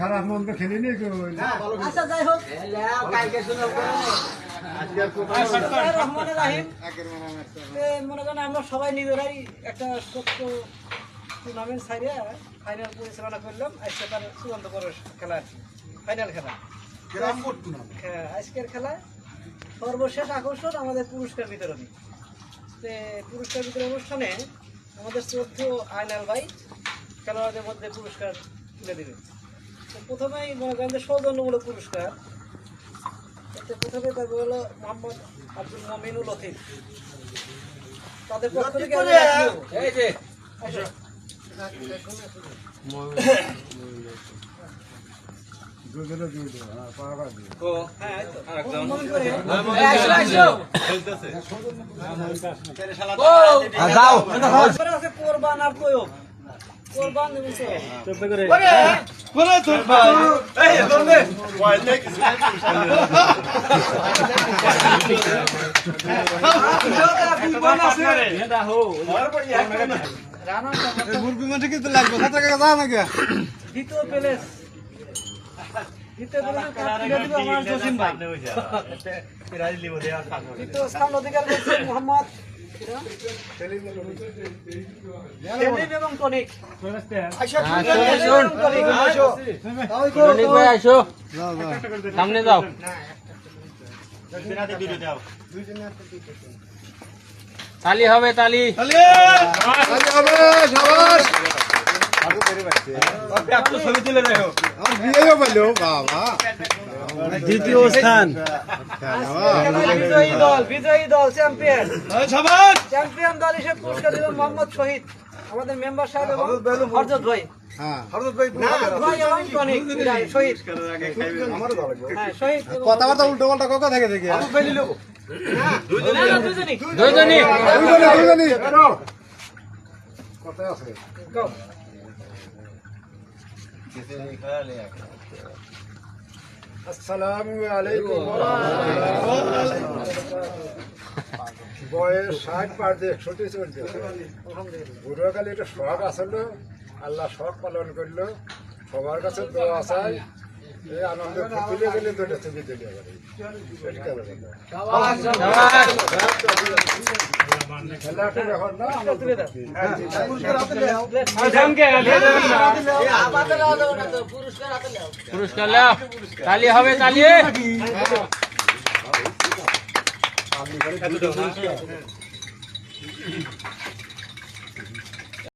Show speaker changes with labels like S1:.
S1: খারাপ মন্দ খেলিনি
S2: মনে করেন আমরা সবাই নিজেরাই একটা ছোট্ট টুর্নামেন্ট সাইডে ফাইনাল পরিচালনা করলাম। আজকে তার চূড়ান্ত খেলা আর কি, ফাইনাল খেলা। হ্যাঁ, আজকের খেলায় সর্বশেষ আকর্ষণ আমাদের পুরস্কার বিতরণী। পুরস্কার বিতরণ অনুষ্ঠানে আমাদের শ্রদ্ধ আইনাল ভাই খেলোয়াড়দের মধ্যে পুরস্কার তুলে দেবে। তো প্রথমেই মনে করেন যে সৌজন্যমূলক পুরস্কার। প্রথমে তার হলো মোহাম্মদ আব্দুল মমিনুল লতিফ, তাদের পক্ষ থেকে কোরবান আর প্রয়োগ, কোরবান এবং দ্বিতীয় প্লেস দ্বিতীয় স্থান অধিকার করছেন মোহাম্মদ এবং টনিক।
S3: সামনে যাও, তালি হবে, তালি
S1: দ্বিতীয় স্থান
S2: বিজয়ী দল চ্যাম্পিয়ন চ্যাম্পিয়ন দল হিসেবে পুরস্কার দিলেন মোহাম্মদ শহীদ, আমাদের মেম্বার সাহেব এবং হরজত ভাই।
S1: কথাবার্তা উল্টো পাল্টা কথা থেকে দেখি আসসালামু আলাইকুম। বয়স 60 পার দিয়ে 61 চলছে। বুড়োকালে একটা শখ আসলো, আল্লাহ শখ পালন করলো। সবার কাছে দোয়া চাই, এই আনন্দ ফুটিয়ে গেলে দুটো ছবি দিলে খেলাটা যখন না
S3: পুরস্কার লাও, তালি হবে, তালি